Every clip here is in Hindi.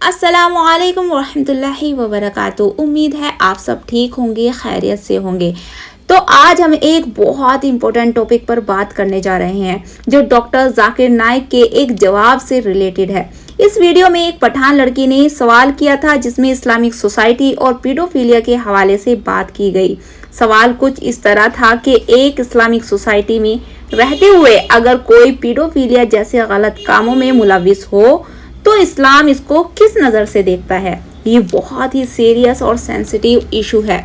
अस्सलामुअलैकुम वरहमतुल्लाहि वबरकातुहू। उम्मीद है आप सब ठीक होंगे, खैरियत से होंगे। तो आज हम एक बहुत इंपॉर्टेंट टॉपिक पर बात करने जा रहे हैं जो डॉक्टर जाकिर नाइक के एक जवाब से रिलेटेड है। इस वीडियो में एक पठान लड़की ने सवाल किया था जिसमें इस्लामिक सोसाइटी और पीडोफिलिया के हवाले से बात की गई। सवाल कुछ इस तरह था कि एक इस्लामिक सोसाइटी में रहते हुए अगर कोई पीडोफिलिया जैसे गलत कामों में मुलविस हो तो इस्लाम इसको किस नज़र से देखता है। ये बहुत ही सीरियस और सेंसिटिव इशू है।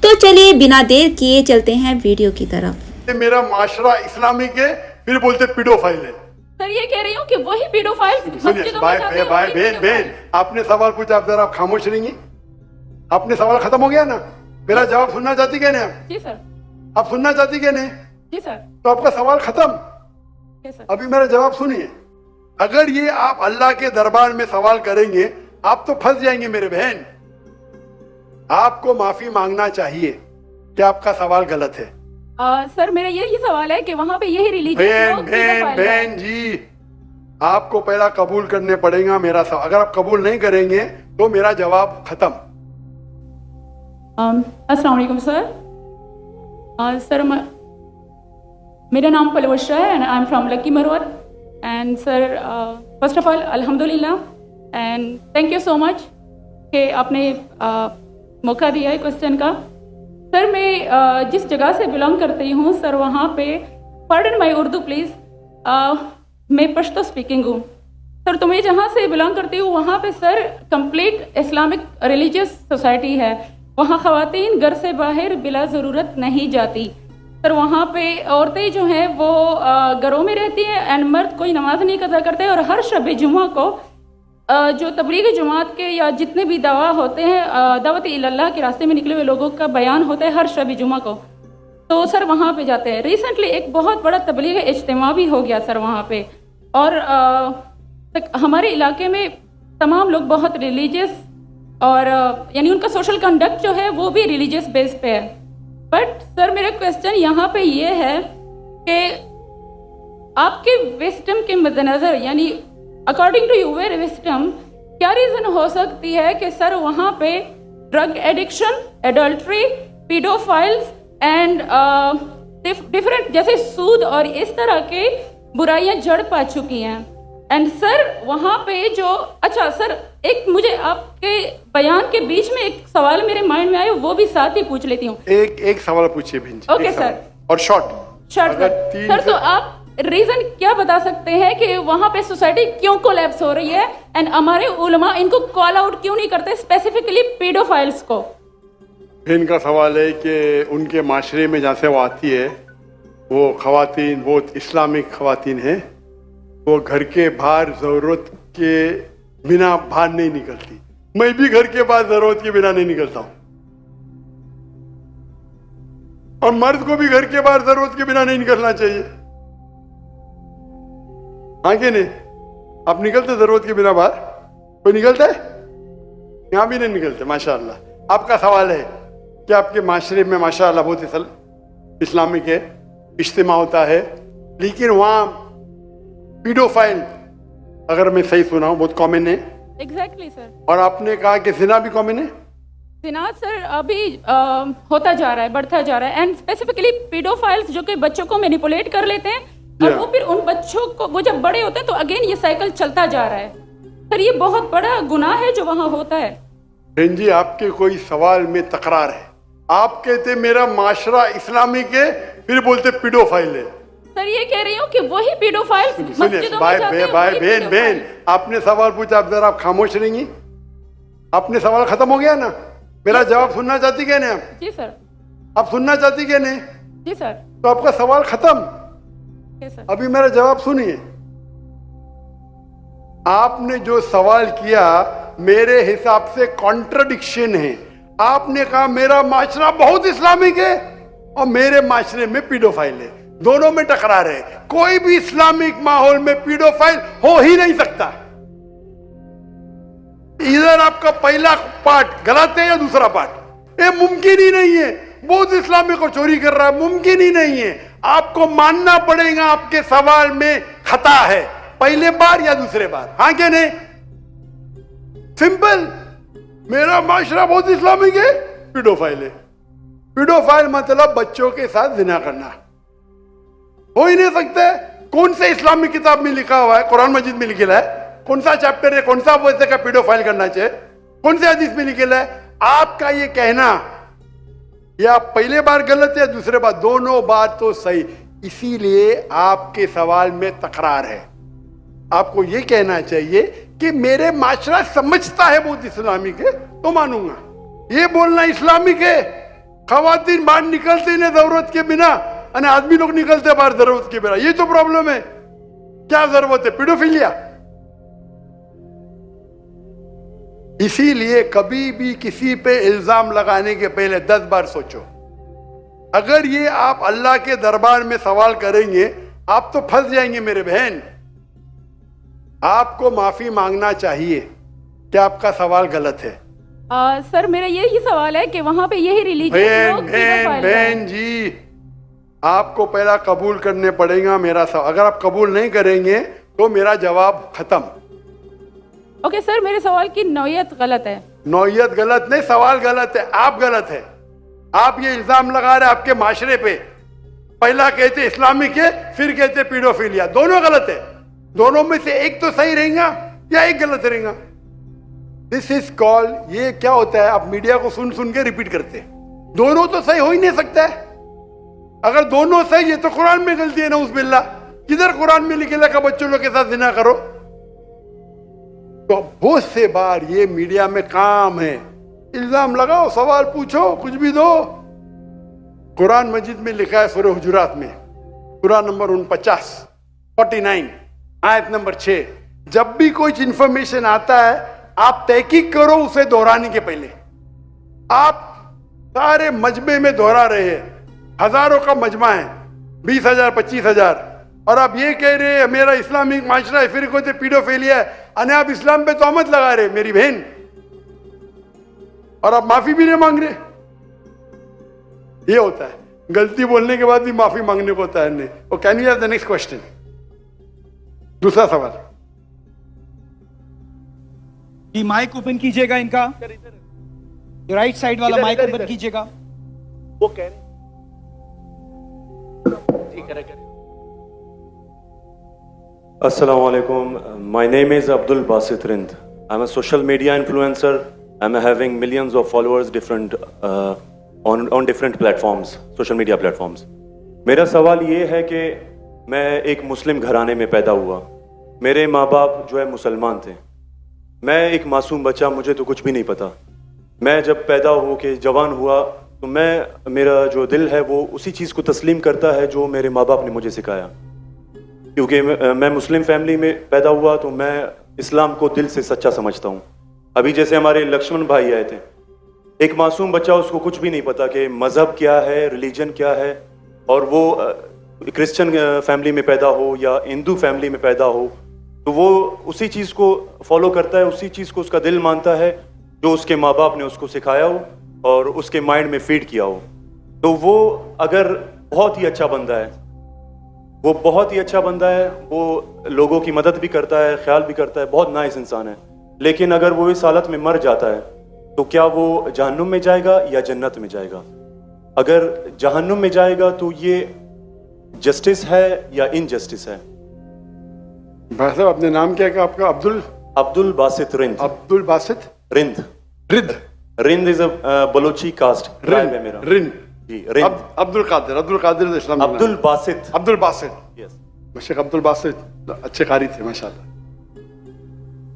तो चलिए बिना देर किए चलते हैं वीडियो की तरफ। मेरा माशरा इस्लामिक है, फिर बोलते पीडोफाइल है। सर ये कह रही हूँ कि वही पीडोफाइल बहन आपने सवाल पूछा, आप जरा खामोश रहेंगी। आपने सवाल खत्म हो गया ना, मेरा जवाब सुनना चाहती क्या नहीं आप? जी सर। आप सुनना चाहती क्या नहीं? जी सर। तो आपका सवाल खत्म। जी सर। अभी मेरा जवाब सुनिए। अगर ये आप अल्लाह के दरबार में सवाल करेंगे आप तो फंस जाएंगे मेरे बहन। आपको माफी मांगना चाहिए कि आपका सवाल गलत है। सर मेरा यही सवाल है कि वहाँ पे यही रिलीजियस बहन जी, आपको पहला कबूल करने पड़ेगा मेरा सवाल। अगर आप कबूल नहीं करेंगे तो मेरा जवाब खत्म। अस्सलाम वालेकुम सर। सर मेरा नाम पलवशा है and I am from Lakki Marwat. And sir first of all अल्हम्दुलिल्लाह and thank you so much कि आपने मौका दिया है क्वेश्चन का। सर मैं जिस जगह से बिलोंग करती हूँ सर वहाँ पे, पार्डन माई उर्दू प्लीज़, मैं पश्तो स्पीकिंग हूँ सर। तो मैं जहाँ से बिलोंग करती हूँ वहाँ पे sir complete Islamic religious society है। वहाँ ख़वातीन घर से बाहर बिला ज़रूरत नहीं जाती सर। वहाँ पे औरतें जो हैं वो घरों में रहती हैं एंड मर्द कोई नमाज नहीं कज़ा करते। और हर शब जुमा को जो तबलीग जमात के या जितने भी दवा होते हैं, दावत इल्लल्लाह के रास्ते में निकले हुए लोगों का बयान होता है हर शब जुमा को, तो सर वहाँ पे जाते हैं। रिसेंटली एक बहुत बड़ा तबलीग इज्तिमा भी हो गया सर वहाँ पे। और हमारे इलाके में तमाम लोग बहुत रिलीजियस और यानी उनका सोशल कंडक्ट जो है वो भी रिलीजियस बेस पे है। बट सर मेरा क्वेश्चन यहाँ पे ये है कि आपके विस्डम के मद्देनज़र, यानी अकॉर्डिंग टू यूर विस्डम, क्या रीज़न हो सकती है कि सर वहाँ पे drug addiction, adultery, paedophiles and different जैसे सूद और इस तरह के बुराइयाँ जड़ पा चुकी हैं। एंड सर वहाँ पे जो, अच्छा सर एक मुझे आपके बयान के बीच में एक सवाल मेरे माइंड में आया, वो भी साथ ही पूछ लेती हूँ। एक सवाल पूछिए भिंज। Okay sir. और शॉर्ट सर तो आप रीजन क्या बता सकते हैं कि वहाँ पे सोसाइटी क्यों कोलैप्स हो रही है एंड हमारे उलमा इनको कॉल आउट क्यों नहीं करते, स्पेसिफिकली पीडोफाइल्स को? इनका सवाल है कि उनके माशरे में जहाँ से वो आती है वो खवातीन, वो इस्लामिक खवातीन है, वो घर के बाहर जरूरत के बिना बाहर नहीं निकलती। मैं भी घर के बाहर जरूरत के बिना नहीं निकलता हूँ और मर्द को भी घर के बाहर जरूरत के बिना नहीं निकलना चाहिए। हाँ कि नहीं? आप निकलते जरूरत के बिना बाहर? कोई निकलता है? यहाँ भी नहीं निकलते माशाअल्लाह। आपका सवाल है कि आपके माशरे में माशाअल्लाह बहुत इस्लामिक है, इज्तिमा होता है, लेकिन वहाँ पीडोफाइल, अगर मैं सही सुना हूँ, बहुत कॉमन है। Exactly sir. और आपने कहा कि जिना भी कॉमन है? जिना सर अभी होता जा रहा है, बढ़ता जा रहा है। एंड स्पेसिफिकली पीडोफाइल्स जो कि बच्चों को मैनिपुलेट कर लेते हैं और वो फिर उन बच्चों को, वो जब बड़े होते हैं तो अगेन ये साइकिल चलता जा रहा है सर। ये बहुत बड़ा गुनाह है जो वहाँ होता है। बहन जी आपके कोई सवाल में तकरार है। आप कहते मेरा माशरा इस्लामिक है, फिर बोलते पीडोफाइल है। सर ये कह रही हूँ कि वही पीडोफाइल्स बहन आपने सवाल पूछा, आप जरा आप खामोश रहेंगी। आपने सवाल खत्म हो गया ना, मेरा जवाब सुनना चाहती क्या नहीं आप? जी सर। आप सुनना चाहती क्या नहीं? जी सर। तो आपका सवाल खत्म। अभी मेरा जवाब सुनिए। आपने जो सवाल किया मेरे हिसाब से कॉन्ट्रडिक्शन है। आपने कहा मेरा माशरा बहुत इस्लामिक है और मेरे माशरे में पीडोफाइल है, दोनों में टकरार है। कोई भी इस्लामिक माहौल में पीडोफाइल हो ही नहीं सकता। इधर आपका पहला पार्ट गलत है या दूसरा पार्ट, ये मुमकिन ही नहीं है। बहुत इस्लामिक को चोरी कर रहा है, मुमकिन ही नहीं है। आपको मानना पड़ेगा आपके सवाल में खता है, पहले बार या दूसरे बार। हाँ क्या नहीं? सिंपल। मेरा माशरा बहुत इस्लामिक है, पीडोफाइल है। पीडोफाइल मतलब बच्चों के साथ जिना करना। हो ही नहीं सकता है। कौन से इस्लामिक किताब में लिखा हुआ है? कुरान मजीद में लिखा है। कौन सा चैप्टर है, कौन सा वैसे का पीडोफाइल करना चाहिए? कौन से हदीस में लिखा है? आपका ये कहना या पहले बार गलत है, दूसरे बार, दोनों बार तो सही। इसीलिए आपके सवाल में तकरार है। आपको ये कहना चाहिए कि मेरे माशरा समझता है बहुत इस्लामिक है तो मानूंगा। ये बोलना इस्लामिक है। खवातीन बाहर निकलते नहीं जरूरत के बिना, और आदमी लोग निकलते बाहर जरूरत के बिना। ये तो प्रॉब्लम है। क्या जरूरत है? पीडोफिलिया। इसीलिए कभी भी किसी पे इल्जाम लगाने के पहले 10 बार सोचो। अगर ये आप अल्लाह के दरबार में सवाल करेंगे, आप तो फंस जाएंगे मेरे बहन। आपको माफी मांगना चाहिए कि आपका सवाल गलत है। सर मेरा यही सवाल है कि वहाँ पे यही रिलीजियस लोग बहन जी, आपको पहला कबूल करने पड़ेगा मेरा सवाल। अगर आप कबूल नहीं करेंगे तो मेरा जवाब खत्म। ओके सर, मेरे सवाल की नौयत गलत है। नौयत गलत नहीं, सवाल गलत है। आप गलत है। आप ये इल्जाम लगा रहे आपके माशरे पे। पहला कहते इस्लामिक है, फिर कहते पीडोफिलिया। दोनों गलत है। दोनों में से एक तो सही रहेगा या एक गलत रहेगा। This is call. ये क्या होता है, आप मीडिया को सुन सुन के रिपीट करते हैं। दोनों तो सही हो ही नहीं सकता है। अगर दोनों सही है तो कुरान में गलती है ना, उस बिल्ला। किधर कुरान में लिखेला का बच्चों लोग के साथ जिना करो? तो बहुत से बार ये मीडिया में काम है, इल्जाम लगाओ, सवाल पूछो, कुछ भी दो। कुरान मजीद में लिखा है सूरह हुजुरात में, सूरह नंबर 49 आयत नंबर 6, जब भी कोई इंफॉर्मेशन आता है आप तहकीक करो उसे दोहराने के पहले। आप सारे मजमे में दोहरा रहे हैं, हजारों का मजमा है, 20,000 25,000, और आप ये कह रहे हैं मेरा इस्लामिक माशरा है, फिर कोई पीडोफिलिया है, अने आप इस्लाम पे तोहमत लगा रहे मेरी बहन, और आप माफी भी नहीं मांग रहे। ये होता है, गलती बोलने के बाद भी माफी मांगने को होता है नहीं। और can you have the next question? दूसरा सवाल। ये माइक ओपन कीजिएगा इनका, राइट साइड वाला माइक ओपन कीजिएगा। वो कह रहे ठीक है। Assalamu alaikum. My name is Abdul Basit Rind. I'm a social media influencer. I'm having millions of followers on different platforms, social media platforms. मेरा सवाल ये है कि मैं एक मुस्लिम घराने में पैदा हुआ। मेरे माँ बाप जो है मुसलमान थे। मैं एक मासूम बच्चा, मुझे तो कुछ भी नहीं पता। मैं जब पैदा हो के जवान हुआ तो मेरा जो दिल है वो उसी चीज़ को तस्लीम करता है जो मेरे माँ बाप ने मुझे सिखाया। क्योंकि मैं मुस्लिम फैमिली में पैदा हुआ तो मैं इस्लाम को दिल से सच्चा समझता हूँ। अभी जैसे हमारे लक्ष्मण भाई आए थे, एक मासूम बच्चा, उसको कुछ भी नहीं पता कि मज़हब क्या है, रिलीजन क्या है, और वो क्रिश्चियन फैमिली में पैदा हो या हिंदू फैमिली में पैदा हो तो वो उसी चीज़ को फॉलो करता है, उसी चीज़ को उसका दिल मानता है जो उसके माँ बाप ने उसको सिखाया हो और उसके माइंड में फीड किया हो। तो वो अगर बहुत ही अच्छा बंदा है, वो बहुत ही अच्छा बंदा है, वो लोगों की मदद भी करता है, ख्याल भी करता है, बहुत नाइस इंसान है, लेकिन अगर वो इस हालत में मर जाता है तो क्या वो जहन्नुम में जाएगा या जन्नत में जाएगा? अगर जहन्नुम में जाएगा तो ये जस्टिस है या इनजस्टिस है? भाई साहब, अपने नाम क्या है आपका? Abdul Basit Rind. Abdul Basit Rind. Rind is a Balochi caste tribe है मेरा। रिंद जी, रिंद। अब्दुल कादिर इस्लाम। अब्दुल बासित। यस, शेख अब्दुल बासित अच्छे कारी थे माशाल्लाह।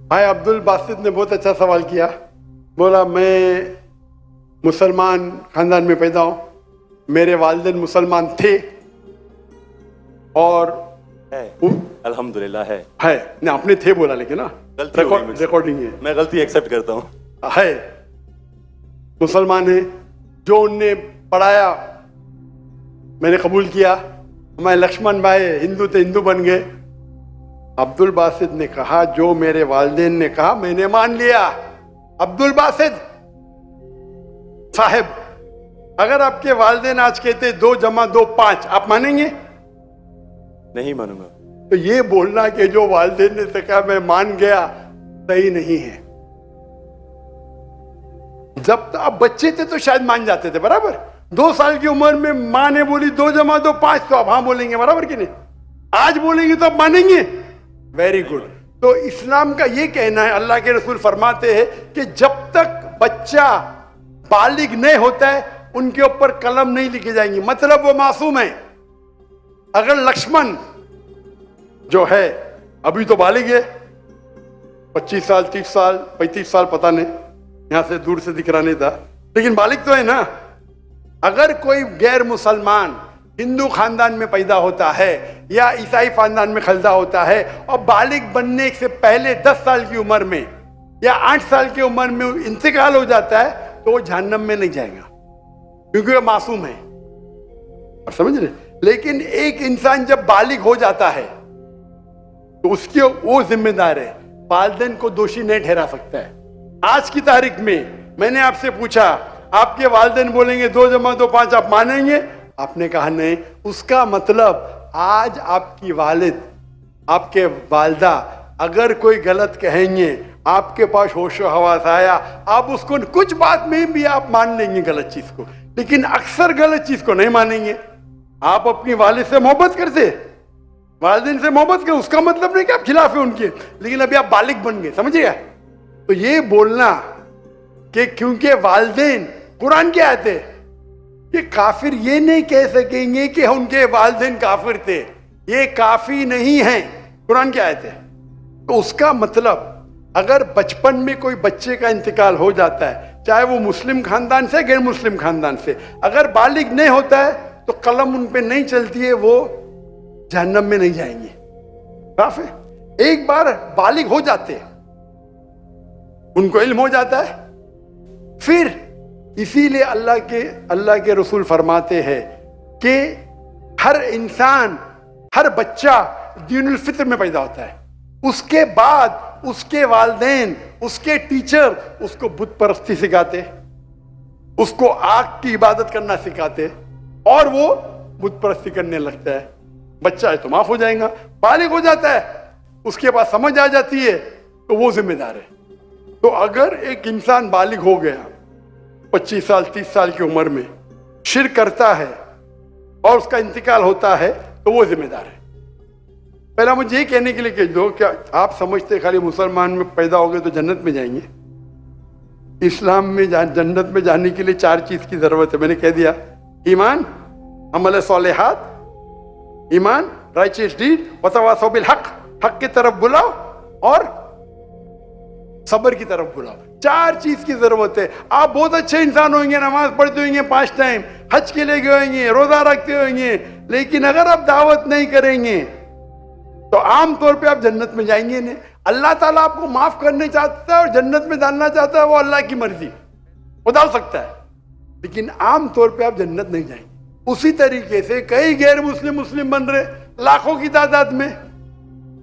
भाई अब्दुल बासित ने बहुत अच्छा सवाल किया। बोला मैं मुसलमान खानदान में पैदा हूँ, मेरे वालिदैन मुसलमान थे और अल्हम्दुलिल्लाह है नहीं, आपने थे बोला लेकिन ना रिकॉर्डिंग है, मैं गलती एक्सेप्ट करता हूँ। है मुसलमान है, जो उनने पढ़ाया मैंने कबूल किया। हमारे लक्ष्मण भाई हिंदू थे, हिंदू बन गए। अब्दुल बासित ने कहा जो मेरे वालिदैन ने कहा मैंने मान लिया। अब्दुल बासित साहब, अगर आपके वालिदैन आज कहते 2 + 2 5, आप मानेंगे? नहीं मानूंगा। तो ये बोलना कि जो वालिदैन ने कहा मैं मान गया, सही नहीं है। जब तक अब बच्चे थे तो शायद मान जाते थे, बराबर। 2 साल की उम्र में माँ ने बोली 2 जमा 2 5, तो अब हाँ बोलेंगे, बराबर कि नहीं? आज बोलेंगे तो अब मानेंगे। Very good. तो इस्लाम का ये कहना है, अल्लाह के रसूल फरमाते हैं कि जब तक बच्चा बालिग नहीं होता है उनके ऊपर कलम नहीं लिखे जाएंगी, मतलब वो मासूम है। अगर लक्ष्मण जो है अभी तो बालिग है, 25 साल 30 साल 35 साल पता नहीं, यहां से दूर से दिख रहा नहीं था, लेकिन बालिग तो है ना। अगर कोई गैर मुसलमान हिंदू खानदान में पैदा होता है या ईसाई खानदान में पैदा होता है और बालिग बनने से पहले 10 साल की उम्र में या 8 साल की उम्र में इंतकाल हो जाता है तो वो जहन्नम में नहीं जाएगा, क्योंकि वो मासूम है। और समझ रहे? लेकिन एक इंसान जब बालिग हो जाता है तो उसकी वो जिम्मेदार है, वालिदैन को दोषी नहीं ठहरा सकता है। आज की तारीख में मैंने आपसे पूछा, आपके वालिदैन बोलेंगे 2 जमा 2 5, आप मानेंगे? आपने कहा नहीं। उसका मतलब आज आपकी वालिद, आपके वालदा अगर कोई गलत कहेंगे, आपके पास होशो हवास आया, आप उसको कुछ बात में भी आप मान लेंगे गलत चीज को, लेकिन अक्सर गलत चीज को नहीं मानेंगे। आप अपनी वालिद से मोहब्बत करते, वालिदैन से मोहब्बत कर, उसका मतलब नहीं कि आप खिलाफ है उनके, लेकिन अभी आप बालिग बन गए, समझिए। तो ये बोलना कि क्योंकि वालिदैन, कुरान क्या आयत है कि काफिर ये नहीं कह सकेंगे कि उनके वालिदैन काफिर थे, ये काफी नहीं है, कुरान क्या आयत है। तो उसका मतलब अगर बचपन में कोई बच्चे का इंतकाल हो जाता है, चाहे वो मुस्लिम खानदान से गैर मुस्लिम खानदान से, अगर बालिग नहीं होता है तो कलम उन पे नहीं चलती है, वो जहन्नम में नहीं जाएंगे। साफ है। एक बार बालिग हो जाते हैं, उनको इल्म हो जाता है, फिर इसीलिए अल्लाह के रसूल फरमाते हैं कि हर इंसान, हर बच्चा दीनुल फित्र में पैदा होता है, उसके बाद उसके वालिदैन, उसके टीचर उसको बुत परस्ती सिखाते, उसको आग की इबादत करना सिखाते और वो बुत परस्ती करने लगता है। बच्चा है तो माफ हो जाएगा, बालिग हो जाता है, उसके बाद समझ आ जाती है तो वो जिम्मेदार है। तो अगर एक इंसान बालिग हो गया 25 साल 30 साल की उम्र में, शिर्क करता है और उसका इंतकाल होता है तो वो जिम्मेदार है। पहला मुझे ये कहने के लिए कह दो, क्या आप समझते खाली मुसलमान में पैदा हो गए तो जन्नत में जाएंगे? इस्लाम में जन्नत में जाने के लिए 4 चीज की जरूरत है, मैंने कह दिया। ईमान, अमल सालेहात, ईमान, राइचियस डीड, वतवासौ बिल हक, हक की तरफ बुलाओ और सब्र की तरफ बुलाओ। 4 चीज की जरूरत है। आप बहुत अच्छे इंसान होंगे, नमाज पढ़ते होंगे 5 टाइम, हज के लिए गए होंगे, रोजा रखते होंगे, लेकिन अगर आप दावत नहीं करेंगे तो आम तौर पे आप जन्नत में जाएंगे नहीं। अल्लाह ताला आपको माफ करने चाहता है और जन्नत में डालना चाहता है, वो अल्लाह की मर्जी, वो डाल सकता है, लेकिन आम तौर पे आप जन्नत नहीं जाएंगे। उसी तरीके से कई गैर मुस्लिम बन रहे लाखों की तादाद में,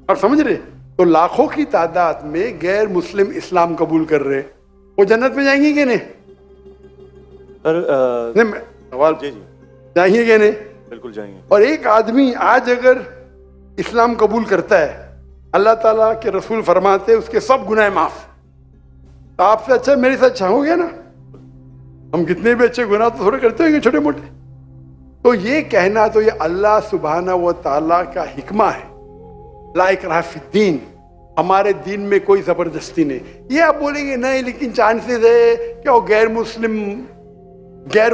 और समझ रहे? तो लाखों की तादाद में गैर मुस्लिम इस्लाम कबूल कर रहे, वो जन्नत में जाएंगे कि नहीं? सवाल जी जाएंगे कि नहीं? बिल्कुल जाएंगे। और एक आदमी आज अगर इस्लाम कबूल करता है, अल्लाह ताला के रसूल फरमाते उसके सब गुनाह माफ। तो आपसे अच्छा मेरे साथ चाहोगे ना? हम कितने भी अच्छे गुनाह तो थोड़े करते होंगे, छोटे मोटे। तो ये कहना, तो ये अल्लाह सुब्हाना व ताला का हिकमा है, ला इकराह फिद्दीन, हमारे दीन में कोई जबरदस्ती नहीं। ये आप बोलेंगे नहीं, लेकिन चांसेस है कि वो गैर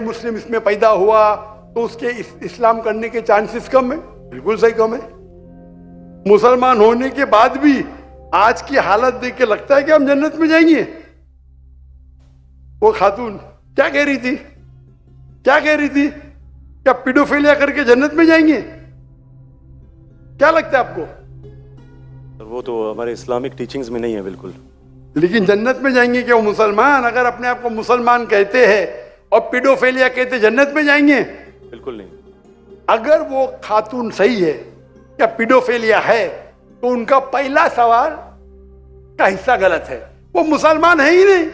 मुस्लिम इसमें पैदा हुआ तो उसके इस्लाम करने के चांसेस कम है। बिल्कुल सही कम है। मुसलमान होने के बाद भी आज की हालत देख के लगता है कि हम जन्नत में जाएंगे। वो खातून क्या कह रही थी? क्या पीडोफिलिया करके जन्नत में जाएंगे? क्या लगता है आपको? वो तो हमारे इस्लामिक टीचिंग्स में नहीं है बिल्कुल। लेकिन जन्नत में जाएंगे क्या वो मुसलमान? अगर अपने आप को मुसलमान कहते हैं और पीडोफिलिया कहते, जन्नत में जाएंगे? बिल्कुल नहीं। अगर वो खातून सही है या पीडोफिलिया है तो उनका पहला सवाल का हिस्सा गलत है, वो मुसलमान है ही नहीं।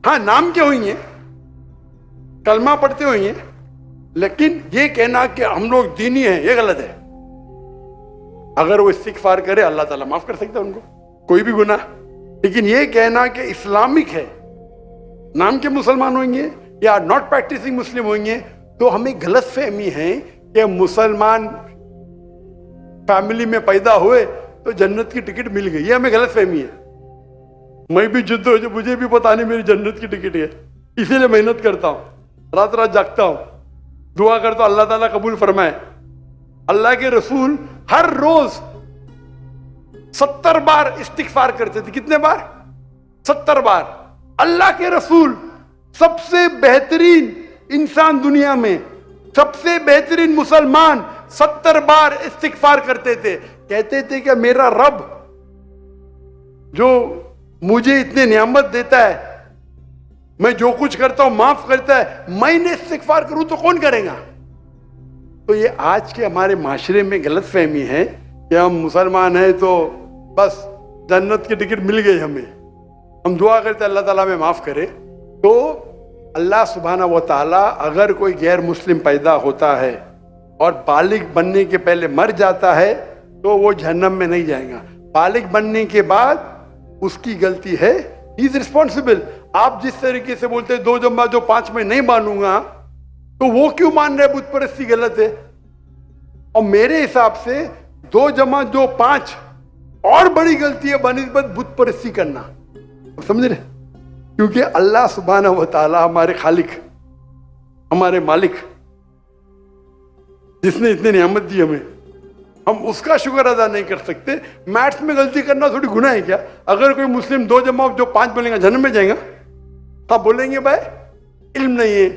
हाँ, नाम के हुई है, कलमा पढ़ते हुई है, लेकिन ये कहना कि हम लोग दीनी हैं, ये गलत है। अगर वो इस्तिगफार करे, अल्लाह ताला माफ कर सकता है उनको, कोई भी गुनाह। लेकिन ये कहना कि इस्लामिक है, नाम के मुसलमान होंगे या नॉट प्रैक्टिसिंग मुस्लिम होंगे, तो हमें गलत फहमी है कि मुसलमान फैमिली में पैदा हुए तो जन्नत की टिकट मिल गई। ये हमें गलत फहमी है। मैं भी जिद्द हो, मुझे भी पता नहीं मेरी जन्नत की टिकट है, इसीलिए मेहनत करता हूं, रात रात जागता हूं, दुआ करता हूं अल्लाह ताला कबूल फरमाए। अल्लाह के रसूल हर रोज 70 बार इस्तिगफार करते थे। कितने बार? 70 बार। अल्लाह के रसूल सबसे बेहतरीन इंसान दुनिया में, सबसे बेहतरीन मुसलमान 70 बार इस्तिगफार करते थे। कहते थे कि मेरा रब जो मुझे इतने नियामत देता है, मैं जो कुछ करता हूं माफ करता है, मैंने इस्तिगफार करूं तो कौन करेगा? तो ये आज के हमारे माशरे में गलत फहमी है कि हम मुसलमान हैं तो बस जन्नत की टिकट मिल गई हमें, हम दुआ करते अल्लाह ताला में माफ करे। तो अल्लाह सुब्हाना व तआला अगर कोई गैर मुस्लिम पैदा होता है और बालिग बनने के पहले मर जाता है तो वो जहन्नम में नहीं जाएगा। बालिग बनने के बाद उसकी गलती है, ही इज रिस्पॉन्सिबल। आप जिस तरीके से बोलते हैं 2 जमा जो 5 में नहीं मानूंगा, तो वो क्यों मान रहे बुत परस्ती गलत है? और मेरे हिसाब से 2 जमा जो 5 और बड़ी गलती है बनिस्बत बुत परस्ती करना। समझ रहे? क्योंकि अल्लाह सुब्हानहू व तआला हमारे खालिक, हमारे मालिक, जिसने इतनी नियामत दी हमें, हम उसका शुक्र अदा नहीं कर सकते। मैथ्स में गलती करना थोड़ी गुनाह है क्या? अगर कोई मुस्लिम 2 जमा जो 5 बोलेगा जन्नत में जाएगा, आप बोलेंगे भाई इल्म नहीं है,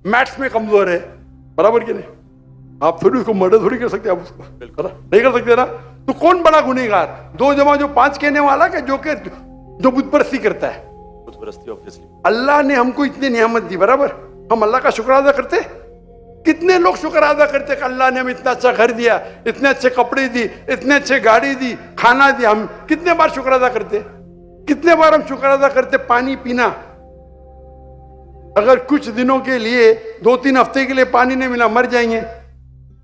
मैथ्स में कमजोर है, बराबर कि नहीं? आप थोड़ी उसको मर्डर थोड़ी कर सकते, आप उसको नहीं कर सकते ना। तो कौन बड़ा गुनहगार, 2 जमा जो 5 कहने वाला के जो बुत परस्ती करता है? बुत परस्ती ऑब्वियसली। अल्लाह ने हमको इतनी नियामत दी, बराबर, हम अल्लाह का शुक्र अदा करते? कितने लोग शुक्र अदा करते कि अल्लाह ने हमें इतना अच्छा घर दिया, इतने अच्छे कपड़े दी, इतने अच्छे गाड़ी दी, खाना दिया? हम कितने बार शुक्र अदा करते? कितने बार हम शुक्र अदा करते? पानी पीना, अगर कुछ दिनों के लिए 2-3 हफ्ते के लिए पानी नहीं मिला मर जाएंगे,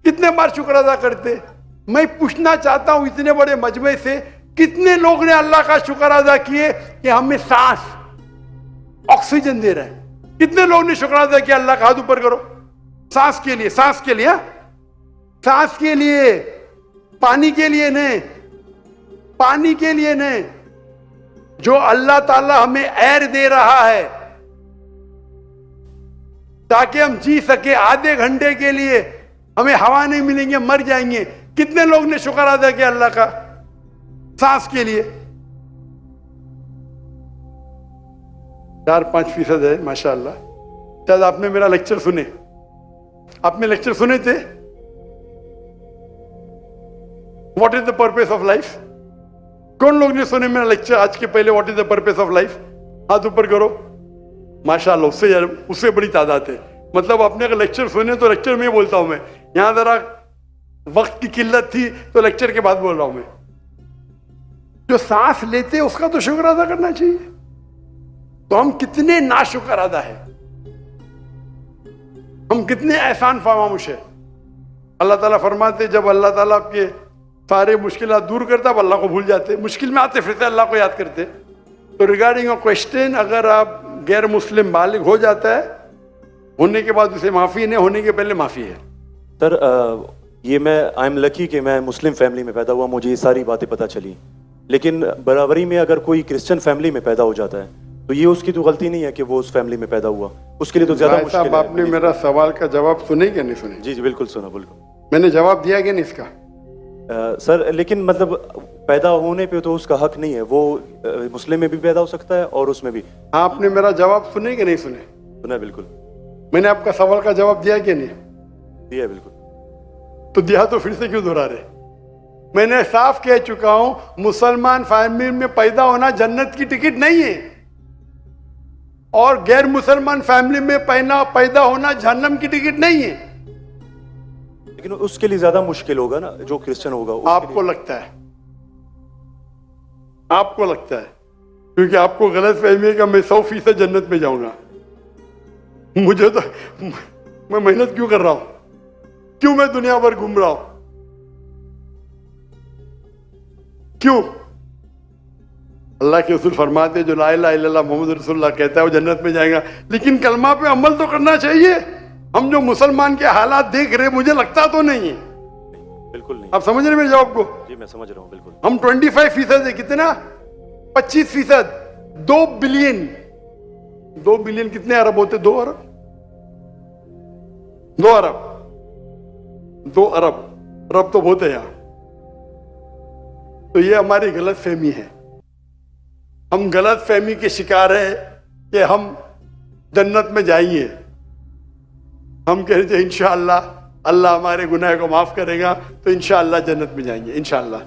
कितने बार शुक्र अदा करते? मैं पूछना चाहता हूं इतने बड़े मजमे से कितने लोग ने अल्लाह का शुक्र अदा किए कि हमें सांस, ऑक्सीजन दे रहे हैं? कितने लोग ने शुक्र अदा किया? अल्लाह का हाथ ऊपर करो। सांस के लिए, सांस के लिए, सांस के लिए, पानी के लिए नहीं, पानी के लिए नहीं। जो अल्लाह ताला हमें एयर दे रहा है ताकि हम जी सके, आधे घंटे के लिए हमें हवा नहीं मिलेंगे मर जाएंगे, कितने लोग ने शुक्र अदा किया अल्लाह का सांस के लिए? 4-5% है माशाअल्लाह। शायद आपने मेरा लेक्चर सुने, आपने लेक्चर सुने थे what is the purpose of life? कौन लोग ने सुने मेरा लेक्चर आज के पहले? What is the purpose of life? हाथ ऊपर करो। माशाअल्लाह, उससे बड़ी तादाद है। मतलब आपने अगर लेक्चर सुने तो लेक्चर में बोलता हूं मैं, यहां जरा वक्त की किल्लत थी तो लेक्चर के बाद बोल रहा हूं मैं। जो सांस लेते उसका तो शुक्र अदा करना चाहिए। तो हम कितने नाशुक्र अदा है, हम कितने एहसान फरामोश है। अल्लाह ताला फरमाते जब अल्लाह ताला आपके सारे मुश्किलात दूर करता, अब अल्लाह को भूल जाते, मुश्किल में आते फिरते अल्लाह को याद करते। तो रिगार्डिंग योर क्वेश्चन, अगर आप गैर मुस्लिम बालिग हो जाता है, होने के बाद उसे माफी नहीं, होने के पहले माफी है। सर ये मैं आई एम लकी कि मैं मुस्लिम फैमिली में पैदा हुआ, मुझे ये सारी बातें पता चली। लेकिन बराबरी में अगर कोई क्रिश्चियन फैमिली में पैदा हो जाता है तो ये उसकी तो गलती नहीं है कि वो उस फैमिली में पैदा हुआ, उसके लिए तो ज्यादा मुश्किल है। आपने मेरा सवाल का जवाब सुने कि नहीं सुने? जी जी बिल्कुल सुना, बिल्कुल मैंने जवाब दिया कि नहीं इसका? सर लेकिन मतलब पैदा होने पे तो उसका हक नहीं है, वो मुस्लिम में भी पैदा हो सकता है और उसमें भी। आपने मेरा जवाब सुने कि नहीं सुने? सुना बिल्कुल। मैंने आपका सवाल का जवाब दिया कि नहीं? दिया बिल्कुल। तो दिया तो फिर से क्यों दोहरा रहे? मैंने साफ कह चुका हूं, मुसलमान फैमिली में पैदा होना जन्नत की टिकट नहीं है, और गैर मुसलमान फैमिली में पैदा होना जहन्नम की टिकट नहीं है। लेकिन उसके लिए ज्यादा मुश्किल होगा ना जो क्रिश्चियन होगा। आपको लगता है, आपको लगता है, क्योंकि आपको गलत फहमी है कि मैं 100% जन्नत में जाऊंगा। मुझे तो, मैं मेहनत क्यों कर रहा हूं, क्यों मैं दुनिया भर घूम रहा हूं, क्यों? अल्लाह के रसूल फरमाते जो ला इलाहा इल्लल्लाह मोहम्मद रसूलुल्लाह कहता है वो जन्नत में जाएगा, लेकिन कलमा पे अमल तो करना चाहिए। हम जो मुसलमान के हालात देख रहे मुझे लगता तो नहीं है। बिल्कुल नहीं। आप समझ रहे मेरे जवाब को? जी मैं समझ रहा हूँ बिल्कुल। हम 25% है, कितना 25%, 2 बिलियन। 2 बिलियन कितने अरब होते? 2 अरब, 2 अरब, 2 अरब। अरब तो बहुत है यहाँ। तो ये हमारी गलत फहमी है। हम गलत फहमी के शिकार है कि हम जन्नत में जाएंगे। हम कह रहे थे इंशाअल्लाह अल्लाह हमारे गुनाह को माफ करेगा तो इंशाअल्लाह जन्नत में जाएंगे इंशाअल्लाह।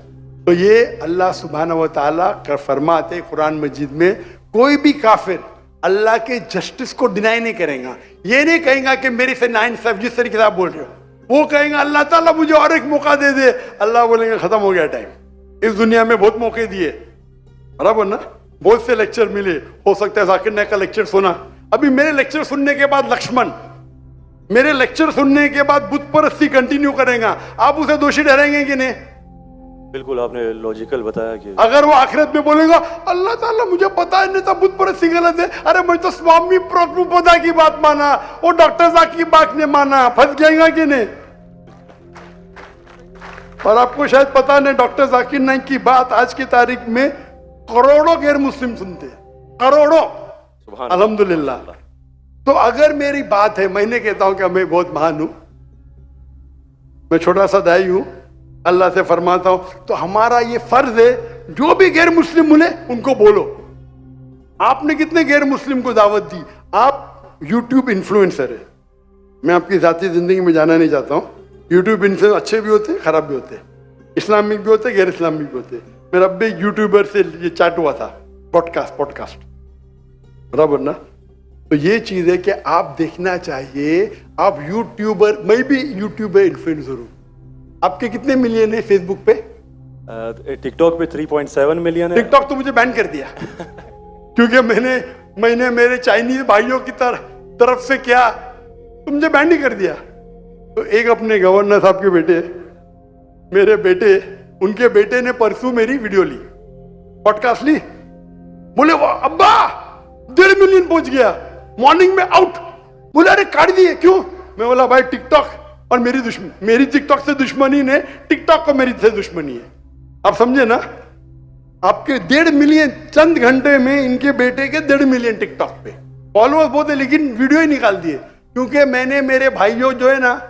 तो ये अल्लाह सुब्हानहू व तआला कर फरमाते कुरान मजीद में, कोई भी काफिर अल्लाह के जस्टिस को डिनाई नहीं करेगा। ये नहीं कहेगा कि मेरी से नाइंसाफ, जिस तरीके से आप बोल रहे हो, वो कहेगा अल्लाह ताला मुझे और एक मौका दे दे। अल्लाह बोलेंगे खत्म हो गया टाइम, इस दुनिया में बहुत मौके दिए, बराबर ना, बहुत से लेक्चर मिले। हो सकता है जाकिर नाइक का लेक्चर सुना, अभी मेरे लेक्चर सुनने के बाद लक्ष्मण मेरे लेक्चर सुनने के बाद बुत परस्ती कंटिन्यू करेगा, आप उसे दोषी ठहराएंगे कि नहीं? बिल्कुल, आपने लॉजिकल बताया कि अगर वो आखिरत में बोलेगा अल्लाह ताला मुझे पता ही नहीं था बुत परस्ती गलत है, अरे मैं तो स्वामी प्रभुपदा की बात माना, वो डॉक्टर साहब की बात नहीं माना, फंस जाएगा कि नहीं? और आपको शायद पता नहीं, डॉक्टर जाकिर नाइक की बात आज की तारीख में करोड़ों गैर मुस्लिम सुनते हैं, करोड़ों, सुभान अल्हम्दुलिल्लाह। तो अगर मेरी बात है, मैंने कहता हूं कि मैं बहुत महान हूं, मैं छोटा सा दाई हूं, अल्लाह से फरमाता हूं, तो हमारा ये फर्ज है जो भी गैर मुस्लिम मिले उनको बोलो। आपने कितने गैर मुस्लिम को दावत दी? आप यूट्यूब इन्फ्लुएंसर है, मैं आपकी जाती जिंदगी में जाना नहीं चाहता हूं। यूट्यूब इन्फ्लुएंसर अच्छे भी होते हैं, खराब भी होते हैं, इस्लामिक भी होते हैं, गैर इस्लामिक भी होते हैं। मेरा अब भी यूट्यूबर से ये चैट हुआ था, पॉडकास्ट, बराबर ना। तो ये चीज है कि आप देखना चाहिए, आप यूट्यूबर, मैं भी यूट्यूबर इन्फ्लुएंसर हूं। आपके कितने मिलियन है फेसबुक पे? टिकटॉक पे 3.7 मिलियन है। टिकटॉक तो मुझे बैन कर दिया क्योंकि मैंने मेरे चाइनीज भाइयों की तरफ से क्या, तो मुझे बैन नहीं कर दिया। तो एक अपने गवर्नर साहब के बेटे, मेरे बेटे, उनके बेटे ने परसों मेरी वीडियो ली, पॉडकास्ट ली, बोले वाह अब्बा 1.5 मिलियन पहुंच गया, मॉर्निंग में आउट। बोले अरे काट दिए क्यों? मैं बोला भाई टिकटॉक और मेरी टिकटॉक से दुश्मनी ने, टिकटॉक को मेरी से दुश्मनी है। आप समझे ना? आपके 1.5 मिलियन चंद घंटे में, इनके बेटे के 1.5 मिलियन टिकटॉक पे फॉलोअर्स बहुत है, लेकिन वीडियो ही निकाल दिए क्योंकि मैंने मेरे भाइयों जो है ना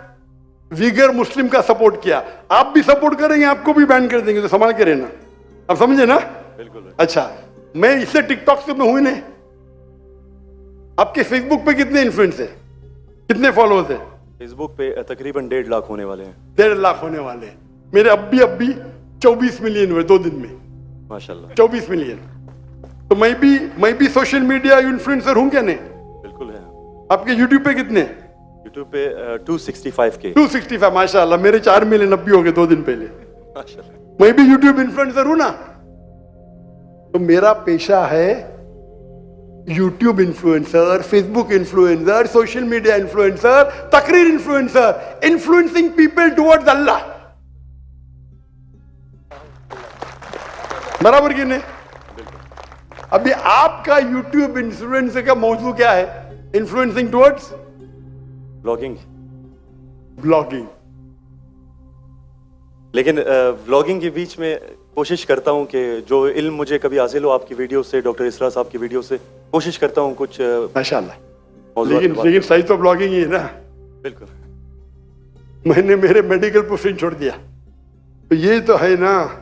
विगर मुस्लिम का सपोर्ट किया। आप भी सपोर्ट करेंगे, आपको भी बैन कर देंगे, तो संभाल के रहना। आप समझे ना? बिल्कुल। अच्छा, मैं इससे टिकटॉक से मैं हुई नहीं। आपके फेसबुक पे कितने इन्फ्लुएंस है, कितने फॉलोअर्स है? फेसबुक पे तकरीबन 1.5 लाख होने वाले हैं। 1.5 लाख होने वाले हैं। मेरे अब भी 24 मिलियन हुए 2 दिन में, माशाल्लाह। 24 मिलियन। तो मैं भी सोशल मीडिया इन्फ्लुएंसर हूं क्या नहीं? बिल्कुल है। आपके यूट्यूब पे कितने? यूट्यूब पे 265K। 265, माशाल्लाह। मेरे 4 मिलियन अब भी हो गए 2 दिन पहले। माशाल्लाह। मैं भी यूट्यूब इन्फ्लुएंसर हूं ना। तो मेरा पेशा है YouTube influencer, Facebook influencer, social media influencer, तकरीर इन्फ्लुएंसर, इन्फ्लुएंसिंग पीपल टुवर्ड्स अल्लाह। बराबर कि नहीं? अभी आपका यूट्यूब इन्फ्लुएंसर का मौजूद क्या है? Influencing towards blogging. लेकिन व्लॉगिंग के बीच में कोशिश करता हूं कि जो इल्म मुझे कभी हासिल हो आपकी वीडियो से, डॉक्टर इसरा साहब की वीडियो से, कोशिश करता हूं कुछ माशाल्लाह। लेकिन सही तो ब्लॉगिंग ही है ना। बिल्कुल। मैंने मेरे मेडिकल प्रोफेशन छोड़ दिया, तो ये तो है ना।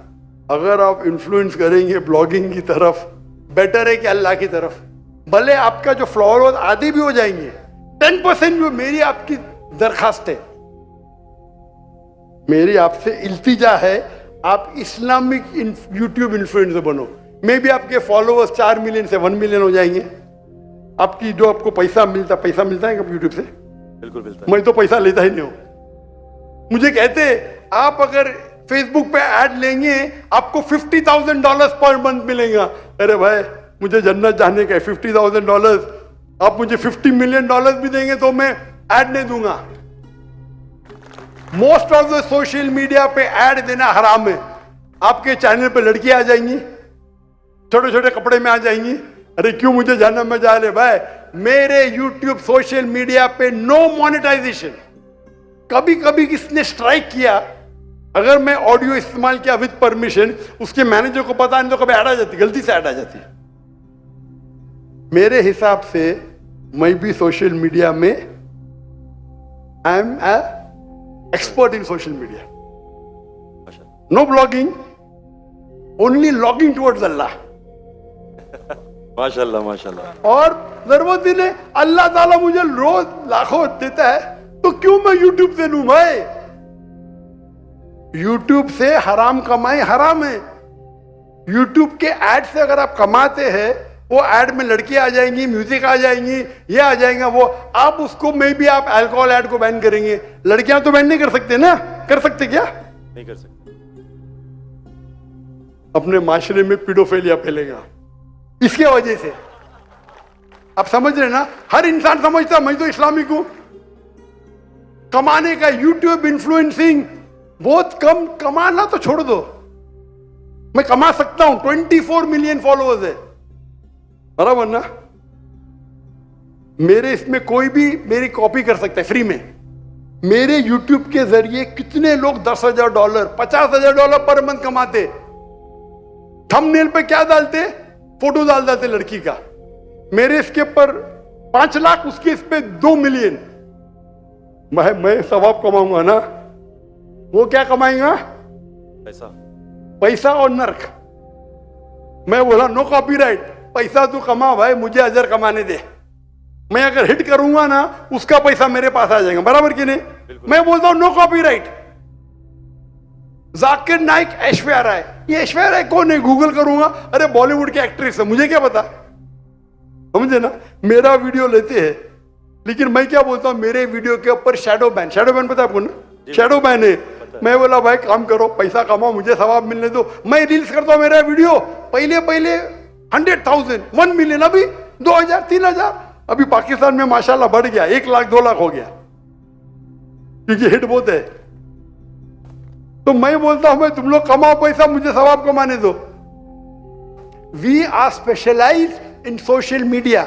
अगर आप इन्फ्लुएंस करेंगे ब्लॉगिंग की तरफ, बेटर है कि अल्लाह की तरफ। भले आपका जो फॉलोअर्स आधे भी हो जाएंगे, 10% जो मेरी आपकी दरखास्त है, मेरी आपसे इल्तिजा है, आप इस्लामिक यूट्यूब इन्फ्लुएंसर बनो। मे भी आपके फॉलोअर्स 4 मिलियन से 1 मिलियन हो जाएंगे। आपकी जो आपको पैसा मिलता है कब यूट्यूब से? बिल्कुल मिलता है। मैं तो पैसा लेता ही नहीं हूं। मुझे कहते आप अगर फेसबुक पे ऐड लेंगे आपको $50,000 पर मंथ मिलेगा। अरे भाई मुझे जन्नत जाने का है, $50,000, आप मुझे $50 मिलियन भी देंगे तो मैं ऐड नहीं दूंगा। Most of the social media पे ऐड देना हराम है। आपके चैनल पे लड़कियां आ जाएंगी, छोटे छोटे कपड़े में आ जाएंगी। अरे क्यों मुझे जहन्नम में जा ले भाई। मेरे यूट्यूब सोशल मीडिया पे नो मोनेटाइजेशन। कभी कभी किसने स्ट्राइक किया, अगर मैं ऑडियो इस्तेमाल किया विद परमिशन, उसके मैनेजर को पता नहीं तो कभी ऐड आ जाती, गलती से ऐड आ जाती। मेरे हिसाब से मैं भी सोशल मीडिया में I am expert in social media. No blogging, only logging towards Allah. माशाल्लाह माशाल्लाह। और जरूरत ही नहीं, अल्लाह ताला मुझे रोज लाखों देता है, तो क्यों मैं यूट्यूब से लूं भाई। यूट्यूब से हराम कमाई हराम है। यूट्यूब के एड से अगर आप कमाते हैं, वो एड में लड़की आ जाएंगी, म्यूजिक आ जाएंगी, ये आ जाएगा वो, आप उसको में भी आप अल्कोहल एड को बैन करेंगे। लड़कियां तो बैन नहीं कर सकते ना, कर सकते क्या? नहीं कर सकते। अपने माशरे में पीडोफिलिया फैलेगा इसके वजह से। आप समझ रहे ना, हर इंसान समझता मैं तो इस्लामिक हूं। कमाने का यूट्यूब इन्फ्लुएंसिंग बहुत कम, कमाना तो छोड़ दो, मैं कमा सकता हूं। 24 मिलियन फॉलोअर्स है, बराबर ना। मेरे इसमें कोई भी मेरी कॉपी कर सकता है फ्री में। मेरे यूट्यूब के जरिए कितने लोग $10,000 $50,000 पर मंथ कमाते। थंबनेल पे क्या डालते? फोटो डाल देते लड़की का। मेरे इसके पर 5 लाख, उसके इस पे 2 मिलियन। मैं सवाब कमाऊंगा ना, वो क्या कमाएगा? पैसा। पैसा और नर्क। मैं बोला नो कॉपीराइट, पैसा तू कमा भाई, मुझे अजर कमाने दे। मैं अगर हिट करूंगा ना, उसका पैसा मेरे पास आ जाएगा, बराबर कि नहीं? मैं बोलता हूं नो कॉपीराइट। जाकिर नाइक ऐश्वर्या राय, ये ऐश्वर्या राय कौन है? गूगल करूंगा, अरे बॉलीवुड की एक्ट्रेस है, मुझे क्या पता। समझे ना, मेरा वीडियो लेते हैं, लेकिन मैं क्या बोलता हूं, मेरे वीडियो के ऊपर शैडो बैन। शैडो बैन पता है आपको ना? शैडो बैन है। मैं बोला भाई काम करो, पैसा कमाओ, मुझे सवाब मिलने दो। मैं रील्स करता हूं, मेरा वीडियो पहले 100,000 1 मिलियन, अभी 2,000 3,000। अभी पाकिस्तान में माशाल्लाह बढ़ गया, 1 लाख 2 लाख हो गया, क्योंकि हिट बहुत है। तो मैं बोलता हूं, मैं तुम लोग कमाओ पैसा, मुझे सवाब कमाने दो। We are specialise in social media.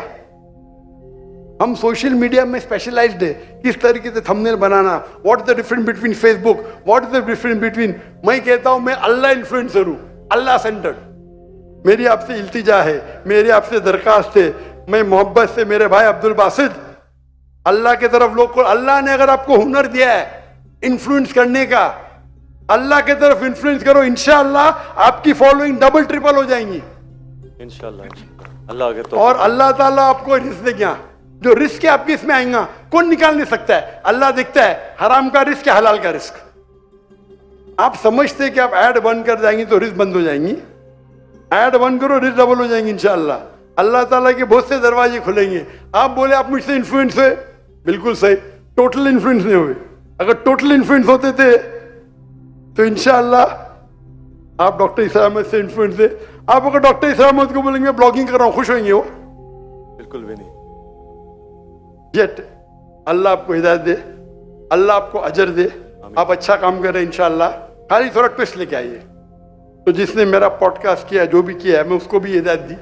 हम सोशल मीडिया में स्पेशलाइज्ड है। किस तरीके से थंबनेल बनाना, what is the difference between Facebook, what is the difference between. मैं कहता हूं मैं अल्लाह इन्फ्लुएंसर हूं, अल्लाह सेंटर्ड। मेरी आपसे इल्तिजा है, मेरी आपसे दरखास्त है, मैं मोहब्बत से मेरे भाई अब्दुल बासित, अल्लाह के तरफ लोग को, अल्लाह ने अगर आपको हुनर दिया है इन्फ्लुएंस करने का, अल्लाह के तरफ इन्फ्लुएंस करो, इंशाअल्लाह आपकी फॉलोइंग डबल ट्रिपल हो जाएंगी इंशाअल्लाह। अल्लाह के तो और अल्लाह ताला आपको रिस्क देगा। जो रिस्क है आपके इसमें आएगा, कौन निकाल नहीं सकता है? अल्लाह देखता है हराम का रिस्क है, हलाल का रिस्क। आप समझते कि आप ऐड बंद कर जाएंगी तो रिस्क बंद हो जाएंगी। ऐड बंद करो, रिस्क डबल हो जाएंगी इंशाअल्लाह। अल्लाह ताला के बहुत से दरवाजे खुलेंगे। आप बोले आप मुझसे इन्फ्लुएंस हुए, बिल्कुल सही, टोटल इन्फ्लुएंस नहीं हुए। अगर टोटल इन्फ्लुएंस होते थे तो इंशाअल्लाह आप डॉक्टर इसरार अहमद से इन्फ्लुएंस है। आप अगर डॉक्टर इसरार अहमद को बोलेंगे ब्लॉगिंग कर रहा हूं, खुश होंगे वो? बिल्कुल भी नहीं। जेट अल्लाह आपको हिदायत दे, अल्लाह आपको अजर दे, आप अच्छा काम कर रहे हैं इंशाअल्लाह। खाली थोड़ा ट्विस्ट लेके आइए। तो जिसने मेरा पॉडकास्ट किया, जो भी किया है, मैं उसको भी हिदायत दी।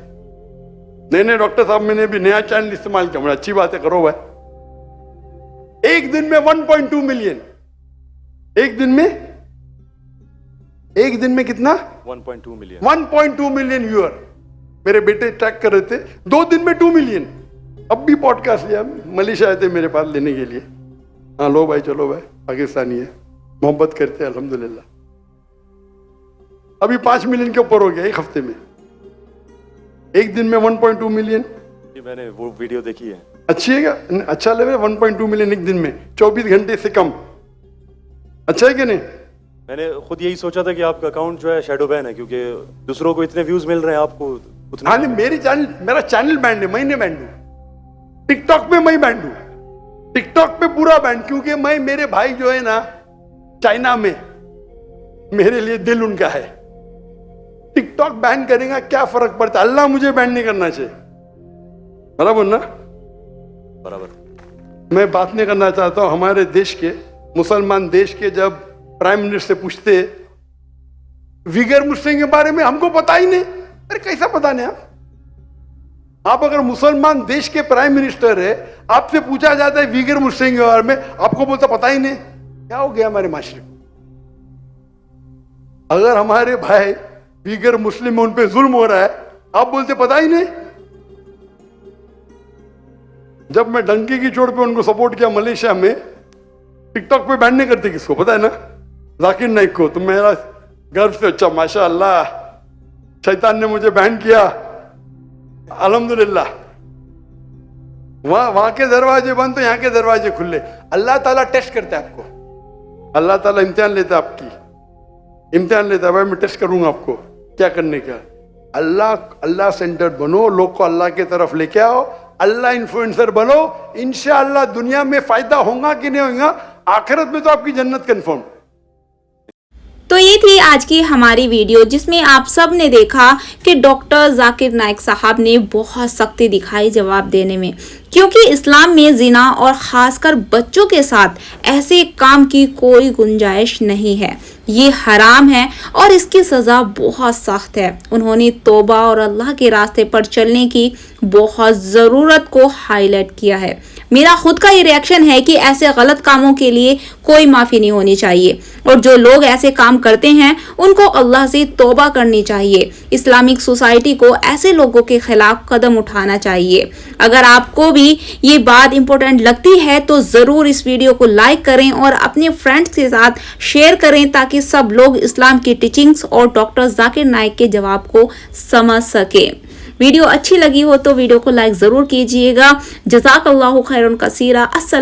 नहीं डॉक्टर साहब, मैंने भी नया चैनल इस्तेमाल किया। मुझे अच्छी बात है, करो भाई। एक दिन में 1.2 मिलियन, एक दिन में कितना? 1.2 मिलियन। 1.2 million viewer. मेरे बेटे ट्रैक कर रहे थे, 2 दिन में 2 मिलियन। अब भी पॉडकास्ट लिया, मलेशिया आए थे मेरे पास लेने के लिए। हाँ लो भाई, चलो भाई, पाकिस्तानी है, मोहब्बत करते हैं अल्हम्दुलिल्लाह। अभी 5 मिलियन के ऊपर हो गया एक हफ्ते में। एक दिन में 1.2 मिलियन। जी मैंने वो वीडियो देखी है। अच्छी है क्या? अच्छा लेवल 1.2 मिलियन एक दिन में, 24 घंटे से कम। अच्छा है कि नहीं? मैंने खुद यही सोचा था कि आपका अकाउंट जो है शैडो बैन है, क्योंकि दूसरों को इतने व्यूज मिल रहे हैं, आपको उतने। हाँ नहीं, मेरा चैनल बैंड है, मैं नहीं बैंड हूं। टिकटॉक पे मैं बैंड हूं, टिकटॉक पे पूरा बैंड, क्योंकि मैं, मेरे भाई जो है ना चाइना में, मेरे लिए दिल उनका है। टिकटॉक बैन करेगा क्या फर्क पड़ता है? अल्लाह मुझे बैन नहीं करना चाहिए, बराबर ना? बराबर। मैं बात नहीं करना चाहता हूं हमारे देश के, मुसलमान देश के, जब प्राइम मिनिस्टर से पूछते विगर मुस्लिम के बारे में, हमको पता ही नहीं। अरे कैसा पता नहीं आप अगर मुसलमान देश के प्राइम मिनिस्टर है, आपसे पूछा जाता है वीगर मुस्लिम के बारे में, आपको बोलता पता ही नहीं। क्या हो गया हमारे माशरे को? अगर हमारे भाई वीगर मुस्लिम उन पे जुल्म हो रहा है, आप बोलते पता ही नहीं। जब मैं डंकी की चोट पे उनको सपोर्ट किया मलेशिया में, टिकटॉक पे बैन नहीं करते किसको पता है ना, जाकिर नाइक को। तो मेरा गर्व से अच्छा माशाअल्लाह शैतान ने मुझे बैन किया, अल्हम्दुलिल्लाह। वहां के दरवाजे बंद तो यहाँ के दरवाजे खुले। अल्लाह ताला टेस्ट करता है आपको, अल्लाह ताला इम्तिहान लेता है आपकी, इम्तिहान लेता है। भाई मैं टेस्ट करूंगा आपको क्या करने का। अल्लाह सेंटर्ड बनो, लोग को अल्लाह की तरफ लेके आओ, अल्लाह इन्फ्लुएंसर बनो। इंशाअल्लाह दुनिया में फायदा होगा कि नहीं होगा, आखिरत में तो आपकी जन्नत कंफर्म। तो ये थी आज की हमारी वीडियो, जिसमें आप सब ने देखा कि डॉक्टर जाकिर नाइक साहब ने बहुत सख्ती दिखाई जवाब देने में, क्योंकि इस्लाम में जिना और ख़ासकर बच्चों के साथ ऐसे काम की कोई गुंजाइश नहीं है। ये हराम है और इसकी सज़ा बहुत सख्त है। उन्होंने तौबा और अल्लाह के रास्ते पर चलने की बहुत ज़रूरत को हाईलाइट किया है। मेरा खुद का ये रिएक्शन है कि ऐसे गलत कामों के लिए कोई माफ़ी नहीं होनी चाहिए, और जो लोग ऐसे काम करते हैं उनको अल्लाह से तौबा करनी चाहिए। इस्लामिक सोसाइटी को ऐसे लोगों के खिलाफ कदम उठाना चाहिए। अगर आपको भी ये बात इंपॉर्टेंट लगती है तो ज़रूर इस वीडियो को लाइक करें और अपने फ्रेंड्स के साथ शेयर करें, ताकि सब लोग इस्लाम की टीचिंग्स और डॉक्टर जाकिर नाइक के जवाब को समझ सके। वीडियो अच्छी लगी हो तो वीडियो को लाइक ज़रूर कीजिएगा। जज़ाकल्लाहु खैरन कसीरा। अस्सलाम।